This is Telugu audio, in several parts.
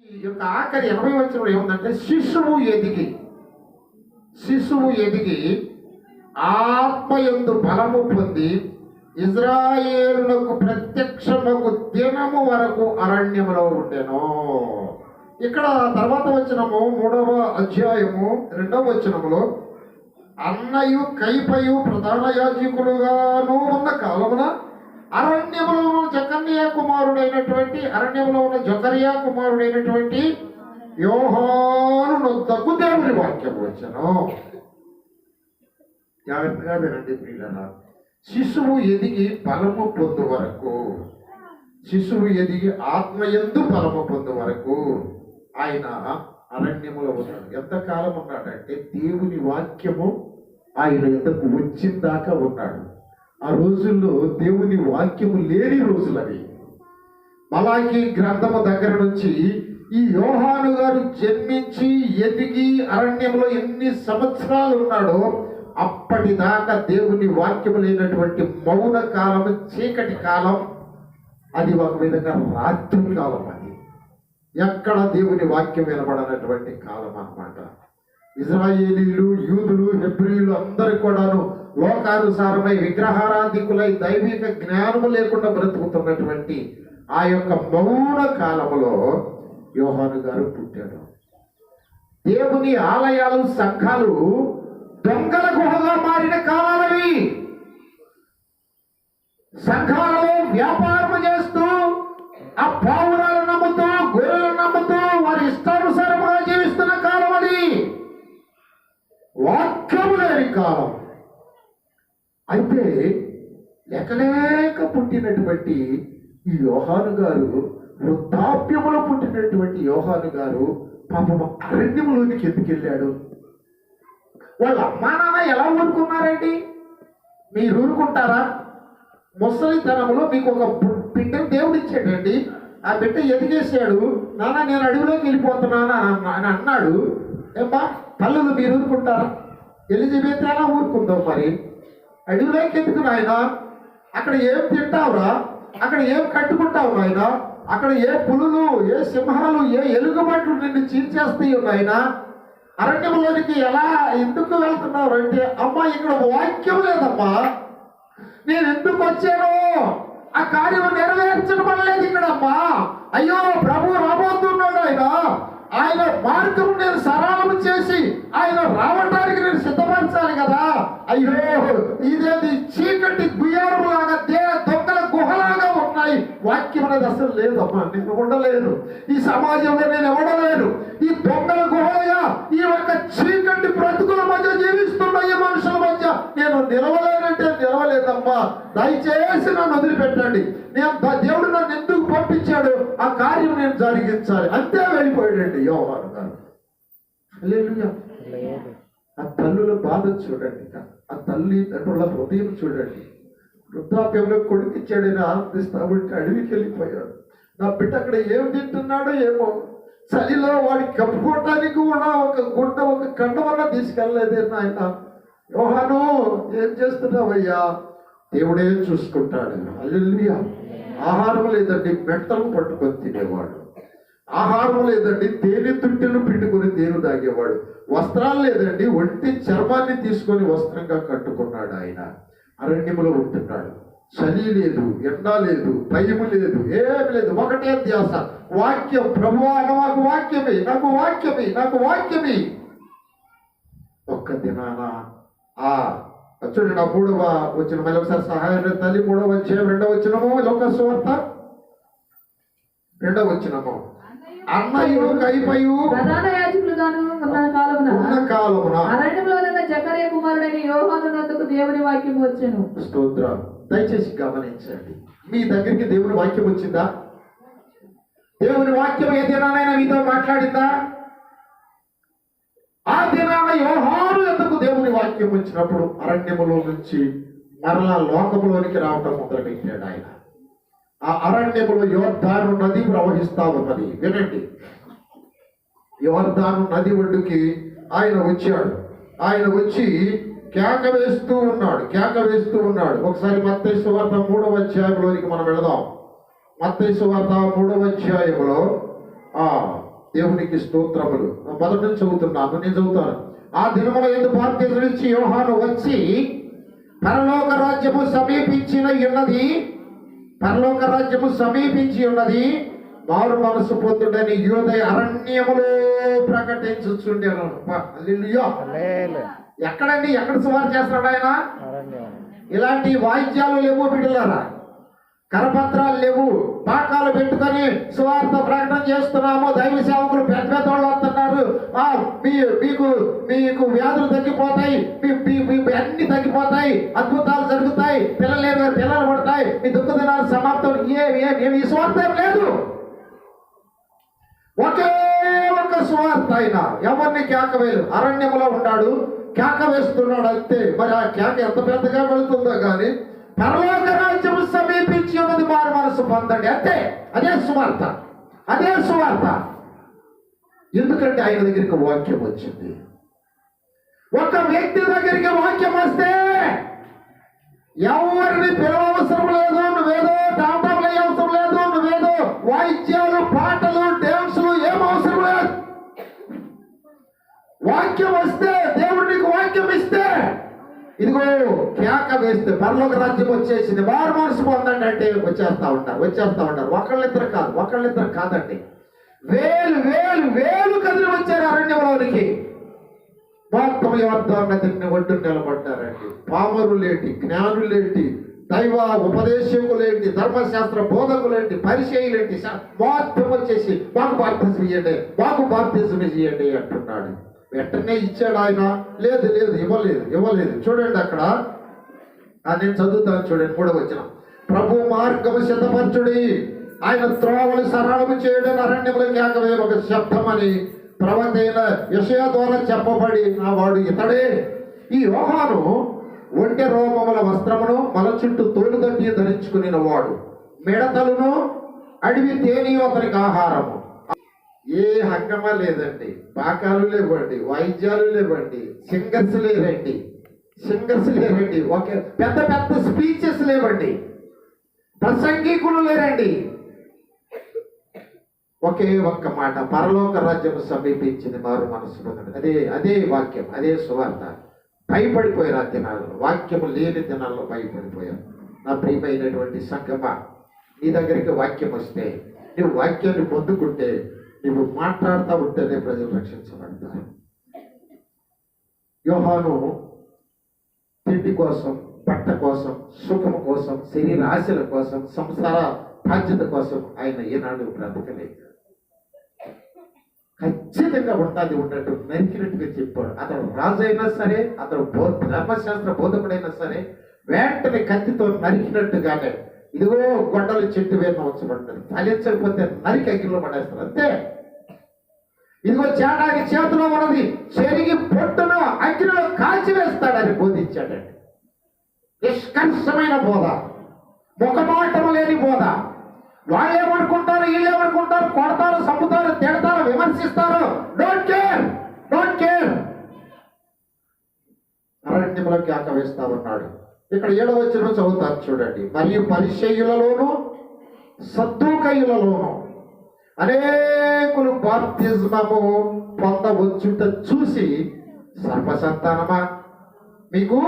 ఈ యొక్క ఆఖరి 80 వచనంలో ఏముందంటే శిశువు ఎదిగి ఆత్మయందు బలము పొంది ఇజ్రాయేలునకు ప్రత్యక్షమగు దినము వరకు అరణ్యములో ఉండెను. ఇక్కడ తర్వాత వచనము 3వ అధ్యాయము 2వ వచనములో అన్నయు కైపయు ప్రధాన యాజకులుగాను ఉన్న కాలమున అరణ్యములో ఉన్న జకరియా కుమారుడైనటువంటి యోహాను నొద్దకు దేవుని వాక్యం వచ్చెను. జాగ్రత్తగా వినండి ప్రియులారా. శిశువు ఎదిగి బలము పొందు వరకు, శిశువు ఎదిగి ఆత్మయందు బలము పొందు వరకు ఆయన అరణ్యములో ఉన్నాడు. ఎంతకాలం ఉన్నాడంటే దేవుని వాక్యము ఆయన ఎంతకు వచ్చిందాకా ఉన్నాడు. ఆ రోజుల్లో దేవుని వాక్యము లేని రోజులవి. మలాకి గ్రంథము దగ్గర నుంచి ఈ యోహాను గారు జన్మించి ఎదిగి అరణ్యంలో ఎన్ని సంవత్సరాలు ఉన్నాడో అప్పటిదాకా దేవుని వాక్యము లేనటువంటి మౌన కాలం, చీకటి కాలం. అది ఒక విధంగా రాత్రి కాలం. అది ఎక్కడ దేవుని వాక్యం వినబడనటువంటి కాలం అన్నమాట. ఇజ్రాయేలీలు, యూదులు, హెబ్రీలు అందరూ కూడాను లోకానుసారమై విగ్రహారాధికులై దైవిక జ్ఞానము లేకుండా బ్రతుకుతున్నటువంటి ఆ యొక్క మౌన కాలములో యోహాను గారు పుట్టాడు. దేవుని ఆలయాలు, సంఘాలు దొంగల గుహగా మారిన కాలాలవి. సంఘాలలో వ్యాపారం చేస్తూ ఆ పావురాలు నమ్ముతూ, గొర్రెలు నమ్ముతూ వారి ఇష్టానుసారముగా జీవిస్తున్న కాలం అది. వాక్యము లేని కాలం. అయితే లేకలేక పుట్టినటువంటి ఈ యోహాను గారు, వృద్ధాప్యములో పుట్టినటువంటి యోహాను గారు పాపం అరణ్యములోనికి ఎందుకు వెళ్ళాడు? వాళ్ళ అమ్మా నాన్న ఎలా ఊరుకున్నారండి? మీరు ఊరుకుంటారా? ముసలితనంలో మీకు ఒక బిడ్డను దేవుడు ఇచ్చాడండి. ఆ బిడ్డ ఎదిగేసాడు. నాన్న నేను అడవిలోకి వెళ్ళిపోతున్నాను అని అన్నాడు. ఏమ్మా తల్లులు మీరు ఊరుకుంటారా? ఎలిజబెత్ ఎలా ఊరుకుందాం మరి? అడవిలోకి ఎందుకు నాయన? అక్కడ ఏం తింటావురా? అక్కడ ఏం కట్టుకుంటావు నాయన? అక్కడ ఏ పులులు, ఏ సింహాలు, ఏ ఎలుగుబంట్లు నిన్ను చీల్చేస్తాయి నాయన? అరణ్యంలోనికి ఎలా ఎందుకు వెళ్తున్నావు అంటే, అమ్మా ఇక్కడ వాక్యం లేదమ్మా, నేను ఎందుకు వచ్చాను? ఆ కార్యం నెరవేర్చడం లేదు ఇక్కడమ్మా. అయ్యో ప్రభు రాబోతున్నాడు. ఆయన మార్గం నేను సరళం చేసి ఆయన రావడానికి నేను సిద్ధపరచాలి కదా. అయ్యో ఇదేది చీకటి గుయ్యారం లాగా, దొంగల గుహలాగా ఉన్నాయి. వాక్యం అనేది అసలు లేదమ్మా. నేను ఉండలేను ఈ సమాజంలో, నేను ఉండలేను ఈ దొంగల గుహలుగా, ఈ యొక్క చీకటి బ్రతుకుల మధ్య జీవిస్తున్న ఈ మనుషుల మధ్య నేను నిలవలేనంటే నిలవలేదమ్మా. దయచేసి నన్ను వదిలిపెట్టండి. దేవుడు నన్ను ఎందుకు పంపించాడు, ఆ కార్యం నేను జరిగించాలి. అంతే వెళ్ళిపోయాడండి యోహాను గారు. ఆ తల్లుల బాధ చూడండి, ఆ తల్లి తండ్రుల హృదయం చూడండి. వృద్ధాప్యంలో కొడుకిచ్చాడని ఆనందిస్తా ఉంటే అడవికి వెళ్ళిపోయాడు. నా బిడ్డ అక్కడ ఏం తింటున్నాడో ఏమో, చలిలో వాడికి కప్పుకోవటానికి కూడా ఒక గుడ్డ, ఒక కండ వల్ల తీసుకెళ్ళలేదే నాయన. యోహాను ఏం చేస్తున్నావయ్యా? దేవుడే చూసుకుంటాడు. హల్లెలూయా. ఆహారం లేదండి, మెట్టలు పట్టుకొని తినేవాడు. ఆహారం లేదండి, తేనె తుట్టెలు పిండుకొని తేనె తాగేవాడు. వస్త్రాలు లేదండి, ఒంటి చర్మాన్ని తీసుకొని వస్త్రంగా కట్టుకున్నాడు. ఆయన అరణ్యములో ఉంటున్నాడు. చలి లేదు, ఎండ లేదు, భయము లేదు, ఏమి లేదు. ఒకటే ధ్యాస, వాక్యం. ప్రభువా నాకు వాక్యమే, నాకు వాక్యమే, నాకు వాక్యమే. ఒక్క దినాన చూడండి, నా 3వ వచనం మళ్ళీ ఒకసారి సహాయం తల్లి. 3వ అధ్యాయం 2వ వచనము, లోక సువార్త 2వ వచనము. అన్నయు కైపయు ప్రధాన యాజకులుగాను ఉన్న కాలమున అరణ్యంలోనున్న జకరియా కుమారుడైన యోహాను నొద్దకు దేవుని వాక్యం వచ్చెను. స్తోత్రం. దయచేసి గమనించండి, మీ దగ్గరికి దేవుని వాక్యం వచ్చిందా? దేవుని వాక్యం ఏ దినానైనా మీతో మాట్లాడిందా? ఆ దినాన యోహాను ఎందుకు దేవుని వాక్యం వచ్చినప్పుడు అరణ్యములో నుంచి మరలా లోకములోనికి రావటం మొదలుపెట్టాడు ఆయన. ఆ అరణ్యములో యోర్దాను నది ప్రవహిస్తా ఉన్నది. వినండి, యోర్దాను నది ఒడ్డుకి ఆయన వచ్చాడు. ఆయన వచ్చి కేక వేస్తూ ఉన్నాడు. ఒకసారి మత్తయి సువార్త 3వ అధ్యాయంలోనికి మనం వెళదాం. మత్తయి సువార్త 3వ అధ్యాయంలో దేవునికి స్తోత్రములు. మొదటి నుంచి చదువుతున్నాను, నేను చదువుతాను. ఆ దినముల యందు బాప్తిజం ఇచ్చి యోహాను వచ్చి పరలోక రాజ్యము సమీపించి ఉన్నది, మారు మనసు పొందుడని యూదయ అరణ్యములో ప్రకటించుచుండెను. హల్లెలూయా. ఎక్కడండి, ఎక్కడ సువార్త చేస్తున్నాడు ఆయన? ఇలాంటి వాయిద్యాలు లేవు బిడ్డలారా, కరపత్రాలు లేవు, పాకాలు పెట్టుకొని సువార్త ప్రకటన చేస్తున్నాము. దైవ సేవకులు పెద్ద పెద్ద వాళ్ళు వస్తున్నారు. మీకు వ్యాధులు తగ్గిపోతాయి, అన్ని తగ్గిపోతాయి, అద్భుతాలు జరుగుతాయి, పిల్లలు లేని వారు పిల్లలు పడతాయి, మీ దుఃఖ దినాలు సమాప్తం. ఈ సువార్త ఏం లేదు. ఒకే ఒక సువార్త అయినా ఎవరిని కేక వేయదు. అరణ్యములో ఉన్నాడు, కేక వేస్తున్నాడు అంతే. మరి ఆ కేక ఎంత పెద్దగా వెళుతుందో కానీ పరలోక రాజ్యము సమీపించి ఉన్నది, మారు మనసు పొందండి అంతే. అదే సువార్త, అదే సువార్త. ఎందుకంటే ఆయన దగ్గరికి వాక్యం వచ్చింది. ఒక వ్యక్తి దగ్గరికి వాక్యం వస్తే ఎవరిని పిలవవసరం లేదు, నువ్వేదో టాటంలు అవసరం లేదు, నువ్వేదో వాయిద్యాలు, పాటలు, డ్యాన్సులు ఏం అవసరం లేదు. వాక్యం వస్తే, దేవుడు నీకు వాక్యం ఇస్తే, ఇదిగో కేక వేస్తే పరలోక రాజ్యం వచ్చేసింది, మారు మనసు పొందండి అంటే వచ్చేస్తా ఉంటారు. ఒకళ్ళిద్దరు కాదండి, వేలు కదిలి వచ్చారు అరణ్యంలోనికి. మొత్తం యోర్దాను నదిని ఒడ్డు నిలబడ్డారండి. పామరులేంటి, జ్ఞానులేంటి, దైవ ఉపదేశకులేంటి, ధర్మశాస్త్ర బోధకులేంటి, పరిచయులేంటి, మొత్తం వచ్చేసి మాకు బాప్తిజం ఇవ్వండి అంటున్నాడు. వెంటనే ఇచ్చాడు ఆయన? లేదు, ఇవ్వలేదు. చూడండి అక్కడ, నేను చదువుతాను చూడండి, 3వ వచనం. ప్రభు మార్గము సిద్ధపరచుడి, ఆయన త్రోవలు సరళము చేయడం అరణ్యములో కేకవే ఒక శబ్దం అని ప్రవక్త అయిన యెషయా ద్వారా చెప్పబడి వాడు ఇతడే. ఈ యోహాను ఒంటె రోమముల వస్త్రమును మల చుట్టూ తోలుదడ్డి ధరించుకుని వాడు, మిడతలును అడవి తేనియు అతనికి ఆహారము. ఏ హంగమ లేదండి, పాకాలు లేవండి, వాయిద్యాలు లేవండి, సింగర్స్ లేరండి, ఒకే పెద్ద స్పీచెస్ లేవండి, ప్రసంగికులు లేరండి. ఒకే ఒక్క మాట, పరలోక రాజ్యము సమీపించింది, మారు మనసు పొందండి. అదే వాక్యం, అదే సువార్త. భయపడిపోయారు ఆ దినాల్లో, వాక్యము లేని దినాల్లో భయపడిపోయారు. నా ప్రియమైనటువంటి సంగమా, నీ దగ్గరికి వాక్యం వస్తే, నువ్వు వాక్యాన్ని పొందుకుంటే, నువ్వు మాట్లాడుతూ ఉంటేనే ప్రజలు రక్షించబడతారు. యోహాను తిండి కోసం, బట్ట కోసం, సుఖము కోసం, శరీర ఆశల కోసం, సంసార బాధ్యత కోసం ఆయన ఈనాడు బ్రతకలేదు. ఖచ్చితంగా ఉన్నట్టు నరికినట్టుగా చెప్పాడు. అతను రాజు అయినా సరే, అతను ధర్మశాస్త్ర బోధకుడైనా సరే, వెంటనే కత్తితో నరికినట్టుగానే, ఇదిగో గొడ్డలు చెట్టు వేరున ఉంచబడుతుంది, ఫలించకపోతే నరికి అగ్గిలో పడేస్తారు అంతే. ఇదిగో చేటానికి చేతిలో ఉన్నది చెరిగి పొట్టును అగ్గిలో కాల్చివేస్తాడని బోధించాడండి. నిష్కర్షమైన బోధ, ముఖమాటము లేని బోధ. వాళ్ళేమనుకుంటారు, వీళ్ళేమనుకుంటారు, కొడతారు, చంపుతారు, తిడతారు, విమర్శిస్తారు. Don't care. అరణ్యములకు కేక వేస్తా ఉన్నాడు. ఇక్కడ 7వ వచనం చదువుతారు చూడండి. మరియు పరిసయ్యులలోను సద్దూకయ్యులలోను అనేకులు బాప్తిజమము పొందవచ్చుట చూసి, సర్పసంతానమా, మీకు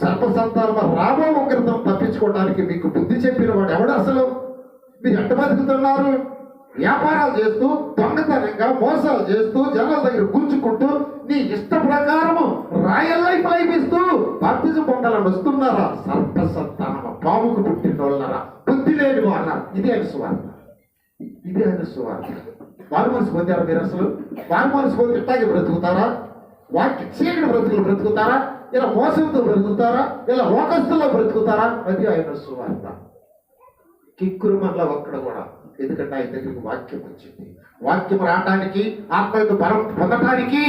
సర్పసంతానమా, రాబో ఉగ్రతను తప్పించుకోవడానికి మీకు బుద్ధి చెప్పిన వాడు ఎవడు? అసలు మీరు ఎట్ట బతుకుతున్నారు? వ్యాపారాలు చేస్తూ, దొంగతనంగా మోసాలు చేస్తూ, జనాల దగ్గర గుంజుకుంటూ, నీ ఇష్ట ప్రకారము రాయల్ లైఫ్ ఇస్తూ బాప్తిజం పొందాలని వస్తున్నారా? సర్పసంతానమా, పాముకు పుట్టిన వాళ్ళరా, బుద్ధి లేని వాళ్ళ. ఇదే ఆయన సువార్త. వారు మనసు పొందారా మీరు? అసలు వారు మనసు పొంది ఇట్టాగే బ్రతుకుతారా? వాటి చీకటి బ్రతుకులు బ్రతుకుతారా? ఇలా మోసంతో బ్రతుకుతారా? ఇలా లోకస్తుల్లో బ్రతుకుతారా? అది ఆయన సువార్త. కిక్కురు మనలో ఒక్కడ కూడా, ఎందుకంటే ఆయన దగ్గరికి వాక్యం వచ్చింది. వాక్యం రావడానికి, ఆత్మకు బలం పొందటానికి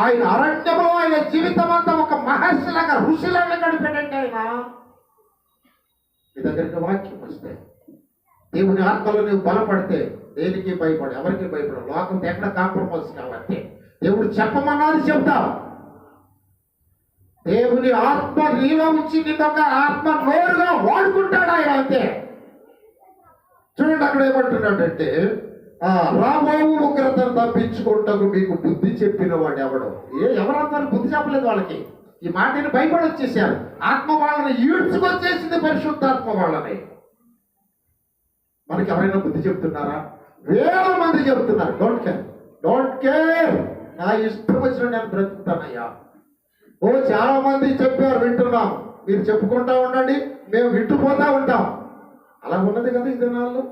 ఆయన అరణ్యంలో ఆయన జీవితం అంతా ఒక మహర్షిలాగా, ఋషిలాగా గడిపాడంటే ఆయన. మీ దగ్గరికి వాక్యం వస్తే, దేవుని ఆత్మలో నువ్వు బలపడితే దేనికి భయపడు, ఎవరికి భయపడు, లోకం ఎక్కడ కాంప్రమైజ్ కావాలి. దేవుడు చెప్పమన్నది చెప్తావు. దేవుని ఆత్మ నీలో ఉంచి నిన్నొక ఆత్మ నోరుగా వాడుకుంటాడు ఆయన అంతే. చూడండి అక్కడ ఏమంటున్నాడంటే, రాబోవు ఉగ్రతను తప్పించుకుంటకు మీకు బుద్ధి చెప్పిన వాడు ఎవడు? ఎవరందరూ బుద్ధి చెప్పలేదు వాళ్ళకి. ఈ మాటని భయపడి వచ్చేసారు. ఆత్మ వాళ్ళని ఈడ్చుకొచ్చేసింది, పరిశుద్ధాత్మ వాళ్ళని. మనకి ఎవరైనా బుద్ధి చెప్తున్నారా? వేల మంది చెప్తున్నారు. డోంట్ కేర్, నా ఇష్టం వచ్చిన నేను బ్రతుకుతానయ్యా. చాలా మంది చెప్పారు, వింటున్నాం. మీరు చెప్పుకుంటా ఉండండి, మేము వింటుపోతా ఉంటాం. అలా ఉన్నది కదా ఈ దినాల్లో.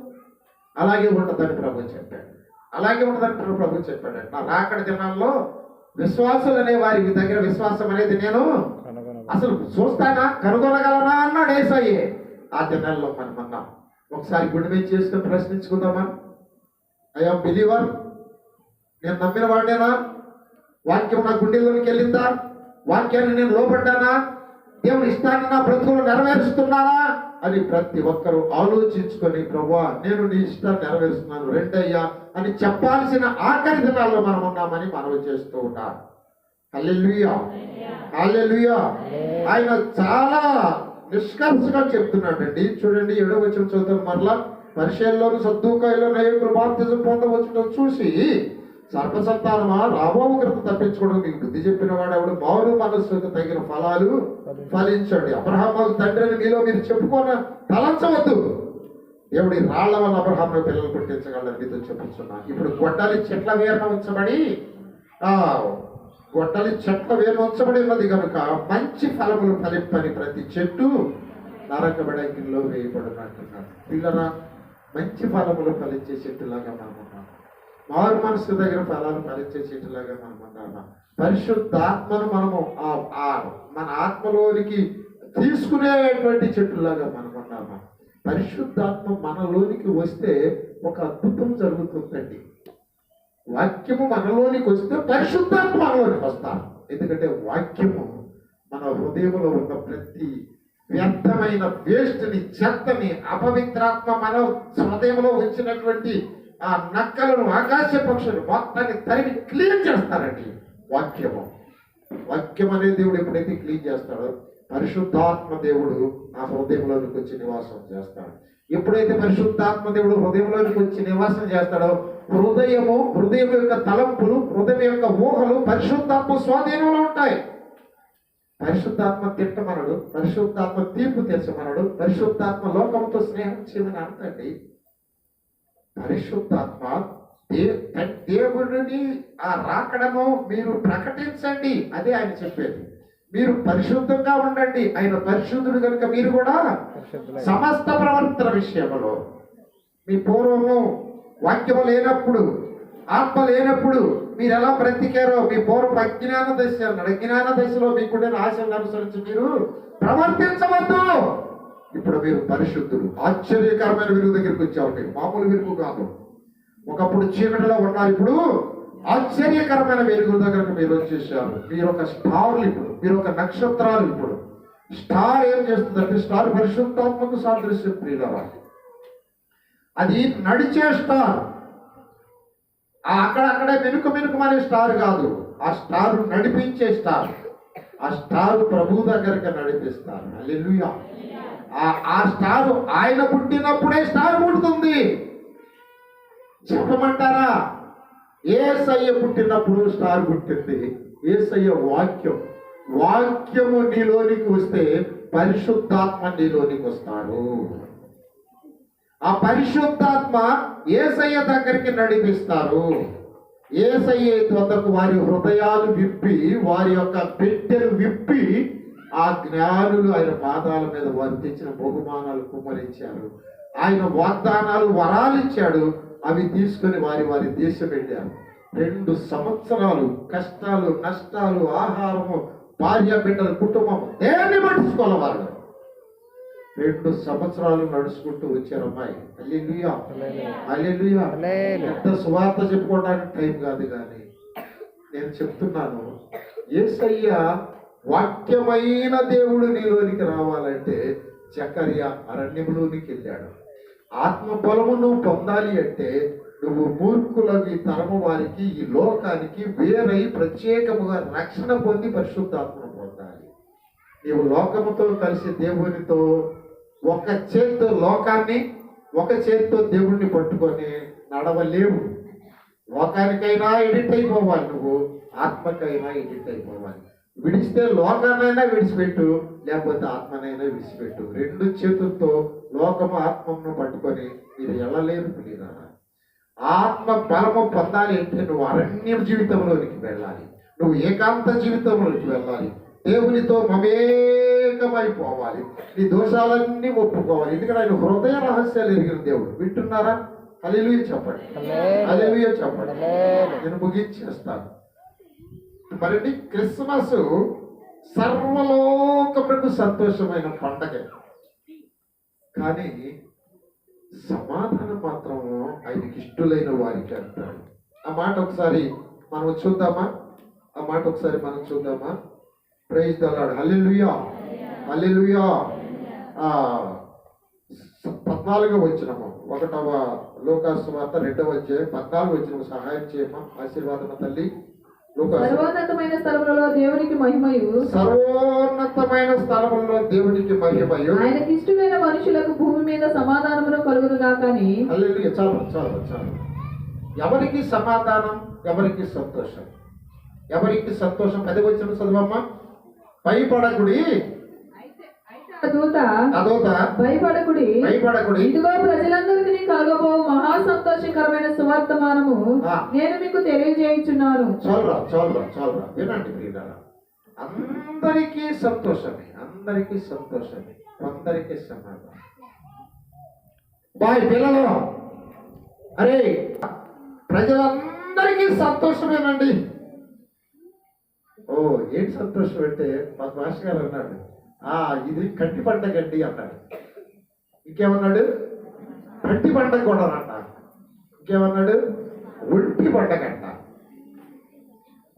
అలాగే ఉండదని ప్రభు చెప్పాడు. నా రాకడ దినాల్లో విశ్వాసులు అనే వారి దగ్గర విశ్వాసం అనేది నేను అసలు చూస్తానా, కనుగొనగలనా అన్నాడు యేసయ్యే. ఆ దినాల్లో మనం అన్నాం. ఒకసారి గుండె మీద చేసుకుని ప్రశ్నించుకుందామా? ఐ యామ్ బిలీవర్, నేను నమ్మిన వాడినేనా? వాక్యం నా గుండెల్లోనికి వెళ్ళిందా? వాక్యాన్ని నేను లోపడ్డానా? దేవుని ఇష్టాన్ని నా బ్రతుకులు నెరవేరుస్తున్నానా అని ప్రతి ఒక్కరూ ఆలోచించుకొని, ప్రభువా నేను నీ ఇష్టాన్ని నెరవేరుస్తున్నాను రెండయ్యా అని చెప్పాల్సిన ఆఖరి దినాల్లో మనం ఉన్నామని మనవి చేస్తూ ఉంటారు. హల్లెలూయా, హల్లెలూయా. ఆయన చాలా నిష్కర్షగా చెప్తున్నాడండి. చూడండి 7వ వచనం చదువుతాను మరలా. పరిచయంలోను సద్దూకాయలో నాయకులు బాప్తిజం పొందవచ్చును చూసి, సర్పసంతానమా, రాబో ఉగ్రత తప్పించుకోవడం మీకు బుద్ధి చెప్పిన వాడెవడు? మారు మనస్సుకు తగిన ఫలాలు ఫలించండి. అబ్రహాము తండ్రిని మీలో మీరు చెప్పుకోన తలంచవద్దు. దేవుడి రాళ్ల వల్ల అబ్రహాము పిల్లలు పుట్టించగలరు మీతో చెప్పుతున్నా. ఇప్పుడు గొడ్డలి చెట్ల వేరున ఉంచబడి ఉన్నది కనుక మంచి ఫలములు ఫలింపని ప్రతి చెట్టు నరకబడి అగ్నిలో వేయబడినట్టున్నారు. పిల్లరా, మంచి ఫలములు ఫలించే చెట్టులాగా మనం ఉన్నాం. మారు మనసు దగ్గర ఫలాలు ఫలించే చెట్టులాగా మనం ఉన్నాం. పరిశుద్ధాత్మను మనము మన ఆత్మలోనికి తీసుకునేటువంటి చెట్టులాగా మనం ఉన్నామా? పరిశుద్ధాత్మ మనలోనికి వస్తే ఒక అద్భుతం జరుగుతుందండి. వాక్యము మనలోనికి వస్తే పరిశుద్ధాత్మ మనలోనికి వస్తారు. ఎందుకంటే వాక్యము మన హృదయంలో ఉన్న ప్రతి వ్యర్థమైన వేస్ట్ని, చెత్తని, అపవిత్రాత్మ మన హృదయంలో ఉంచినటువంటి ఆ నక్కలను, ఆకాశ పక్షులు మొత్తాన్ని తరిమి క్లీన్ చేస్తారండి. వాక్యం అనే దేవుడు ఎప్పుడైతే క్లీన్ చేస్తాడో పరిశుద్ధాత్మ దేవుడు ఆ హృదయంలోనికి వచ్చి నివాసం చేస్తాడు. ఎప్పుడైతే పరిశుద్ధాత్మ దేవుడు హృదయంలోనికి వచ్చి నివాసం చేస్తాడో హృదయం యొక్క తలంపులు, హృదయం యొక్క ఊహలు పరిశుద్ధాత్మ స్వాధీనంలో ఉంటాయి. పరిశుద్ధాత్మ తిట్టమనడు, పరిశుద్ధాత్మ తీర్పు తెచ్చమనడు, పరిశుద్ధాత్మ లోకంతో స్నేహం చేయమని అంటండి. పరిశుద్ధాత్మ దేవుడిని ఆ రాకడను మీరు ప్రకటించండి, అదే ఆయన చెప్పేది. మీరు పరిశుద్ధంగా ఉండండి, ఆయన పరిశుద్ధుడు కనుక మీరు కూడా సమస్త ప్రవర్తన విషయంలో మీ పూర్వము వాక్యము లేనప్పుడు, ఆత్మ లేనప్పుడు మీరు ఎలా బ్రతికారో, మీ పూర్వపు అజ్ఞాన దశలో మీకుండే ఆశలను అనుసరించి మీరు ప్రవర్తించవద్దు. ఇప్పుడు మీరు పరిశుద్ధులు. ఆశ్చర్యకరమైన వెలుగు దగ్గరికి వచ్చారు. మీరు మామూలు వెలుగు కాదు. ఒకప్పుడు చీకటిలో ఉన్నారు, ఇప్పుడు ఆశ్చర్యకరమైన వెలుగు దగ్గరకు మీరు వచ్చేసారు. మీరు ఒక స్టార్లు, ఇప్పుడు మీరు ఒక నక్షత్రాలు. ఇప్పుడు స్టార్ ఏం చేస్తుందంటే, స్టార్ పరిశుద్ధాత్మకు సాదృశ్యం ప్రియులరా. అది నడిచే స్టార్. అక్కడక్కడే మెనుకుమనే స్టార్ కాదు, ఆ స్టార్ నడిపించే స్టార్. ఆ స్టార్ ప్రభు దగ్గరికి నడిపిస్తారు. హల్లెలూయా. ఆ స్టార్ ఆయన పుట్టినప్పుడే స్టార్ పుడుతుంది. చెప్పమంటారా? యేసయ్య పుట్టినప్పుడు స్టార్ పుట్టింది. యేసయ్య వాక్యము నీలోనికి వస్తే పరిశుద్ధాత్మ నీలోనికి వస్తాడు. ఆ పరిశుద్ధాత్మ యేసయ్య దగ్గరికి నడిపిస్తారు. యేసయ్య వద్దకు వారి హృదయాలు విప్పి, వారి యొక్క పెట్టెలు విప్పి, ఆ జ్ఞానులు ఆయన పాదాల మీద వారు తెచ్చిన బహుమానాలు కుమ్మరించారు. ఆయన వాగ్దానాలు, వరాలు ఇచ్చాడు. అవి తీసుకొని వారి దేశం వెళ్ళారు. 2 సంవత్సరాలు కష్టాలు, నష్టాలు, ఆహారము, భార్య, బిడ్డల, కుటుంబం దేన్ని పట్టించుకోవాలి వాళ్ళు. 2 సంవత్సరాలు నడుచుకుంటూ వచ్చారు అమ్మాయి. హల్లెలూయా, హల్లెలూయా. పెద్ద సువార్త చెప్పుకోవడానికి టైం కాదు, కానీ నేను చెప్తున్నాను, యేసయ్య వాక్యమైన దేవుడు నీలోనికి రావాలంటే జకర్యా అరణ్యంలోనికి వెళ్ళాడు. ఆత్మ బలము నువ్వు పొందాలి అంటే నువ్వు మూర్ఖులవి తరము వారికి, ఈ లోకానికి వేరై ప్రత్యేకముగా రక్షణ పొంది పరిశుద్ధాత్మను పొందాలి. నీవు లోకముతో కలిసి దేవునితో ఒక చేత్తో లోకాన్ని, ఒక చేత్తో దేవుణ్ణి పట్టుకొని నడవలేవు. లోకానికైనా ఎడిట్ అయిపోవాలి, నువ్వు ఆత్మకైనా ఎడిట్ అయిపోవాలి. విడిస్తే లోకాన్నైనా విడిచిపెట్టు, లేకపోతే ఆత్మనైనా విడిచిపెట్టు. రెండు చేతులతో లోకము ఆత్మను పట్టుకొని మీరు వెళ్ళలేరు పిల్లరా. ఆత్మ బలము పొందాలి అంటే నువ్వు అరణ్య జీవితంలోనికి వెళ్ళాలి, నువ్వు ఏకాంత జీవితంలోకి వెళ్ళాలి, దేవునితో మమేకమైపోవాలి, నీ దోషాలన్నీ ఒప్పుకోవాలి. ఎందుకంటే ఆయన హృదయ రహస్యాలు ఎరిగిన దేవుడు. వింటున్నారా? హల్లెలూయా చెప్పండి, హల్లెలూయా చెప్పండి. నేను ముగించేస్తాను. మరి క్రిస్మస్ సర్వలోకములకు సంతోషమైన పండగ, కానీ సమాధానం మాత్రం ఆయనకి ఇష్టలైన వారికి అంటాడు. ఆ మాట ఒకసారి మనం చూద్దామా? ఆ మాట ఒకసారి మనం చూద్దామా? Praise the Lord. Hallelujah, hallelujah. 14వ వచనము, 1వ లూకాసు వార్త 2వ అధ్యాయం 14వ వచనము. సహాయం చేయమా, ఆశీర్వాదము తల్లి. సర్వోన్నతమైన స్థలములలో దేవునికి మహిమయు, సర్వోన్నతమైన స్థలములలో దేవునికి మహిమయు, ఆయనకి ఇష్టమైన మనుషులకు భూమి మీద సమాధానమును కలుగునుగా. కానీ హల్లెలూయా. చాలు చాలు చాలు. ఎవరికి సమాధానం, ఎవరికి సంతోషం, ఎవరికి సంతోషం? 10వ వచనం చదవమ్మా. భయపడకుడి, దూత భయపడకుడి, ఇదిగో ప్రజలందరికీ కలగబో మహా సంతోషకరమైన సువర్తమానము నేను మీకు తెలియజేయుచున్నాను. చాలురా చాలురా చాలురా. వినండి ప్రియులారా, అందరికీ సంతోషమే, అందరికీ సంతోషమే, అందరికీ సమాధానం. బాయ్ పిల్లలు, అరే ప్రజలందరికీ సంతోషమేనండి. ఓ ఏంటి సంతోషం అంటే, మా మాస్టర్ గారు అన్నాడు, ఇది కంటి పండగండి అన్నాడు. ఇంకేమన్నాడు? కంటి పండగ కూడా అంట. ఇంకేమన్నాడు? ఒంటి పండగ అంట.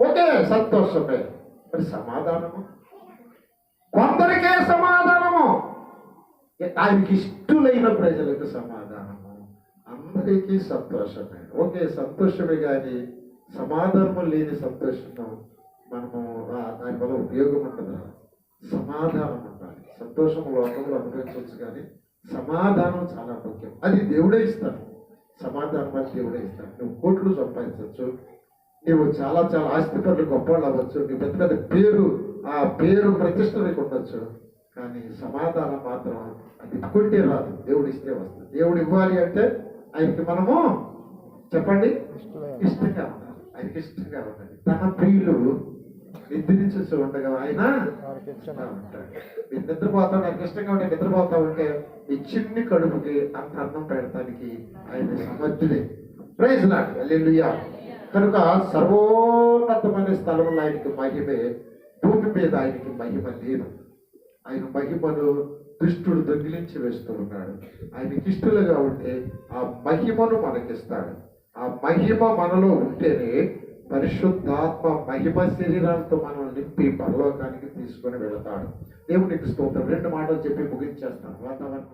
ఓకే, సంతోషమే. మరి సమాధానము? కొందరికే సమాధానము, ఆయనకి ఇష్టలైన ప్రజలకు సమాధానము. అందరికీ సంతోషమే. ఓకే, సంతోషమే, కానీ సమాధానము లేని సంతోషము మనము దాని వల్ల ఉపయోగం ఉండదు. సమాధానం ఉండాలి. సంతోషం లోకంలో అనుభవించవచ్చు, కానీ సమాధానం చాలా ముఖ్యం. అది దేవుడే ఇస్తాడు. సమాధానం అది దేవుడే ఇస్తాడు. నువ్వు కోట్లు సంపాదించవచ్చు, నువ్వు చాలా చాలా ఆస్తిపరులు గొప్పవాళ్ళు అవ్వచ్చు, నీ పెద్ద పెద్ద పేరు, ఆ పేరు ప్రతిష్ట నీకు ఉండొచ్చు, కానీ సమాధానం మాత్రం అది కొట్టే రాదు, దేవుడు ఇస్తే వస్తుంది. దేవుడు ఇవ్వాలి అంటే ఆయనకి మనము చెప్పండి ఇష్టంగా ఉండాలి, ఆయనకి ఇష్టంగా ఉండాలి. తన ప్రియులు నిద్రించు ఉండగా ఆయన ఉంటాడు. మీరు నిద్రపోతావు, నాకు ఇష్టంగా ఉంటే నిద్రపోతా ఉంటే ఈ చిన్ని కడుపుకి అంత అన్నం పెడతానికి ఆయన సమర్థుడే. ప్రైజ్ లార్డ్, హల్లెలూయా. కనుక సర్వోన్నతమైన స్థలంలో ఆయనకి మహిమే, భూమి మీద ఆయనకి మహిమ లేదు. ఆయన మహిమను దుష్టుడు దొంగిలించి వేస్తూ ఉన్నాడు. ఆయనకి ఇష్టలుగా ఉంటే ఆ మహిమను మనకిస్తాడు. ఆ మహిమ మనలో ఉంటేనే పరిశుద్ధాత్మ మహిమ శరీరాలతో మనం నింపి పరలోకానికి తీసుకొని వెళతాడు. దేవునికి స్తోత్రం. 2 మాటలు చెప్పి ముగించేస్తాను. వాతావరణం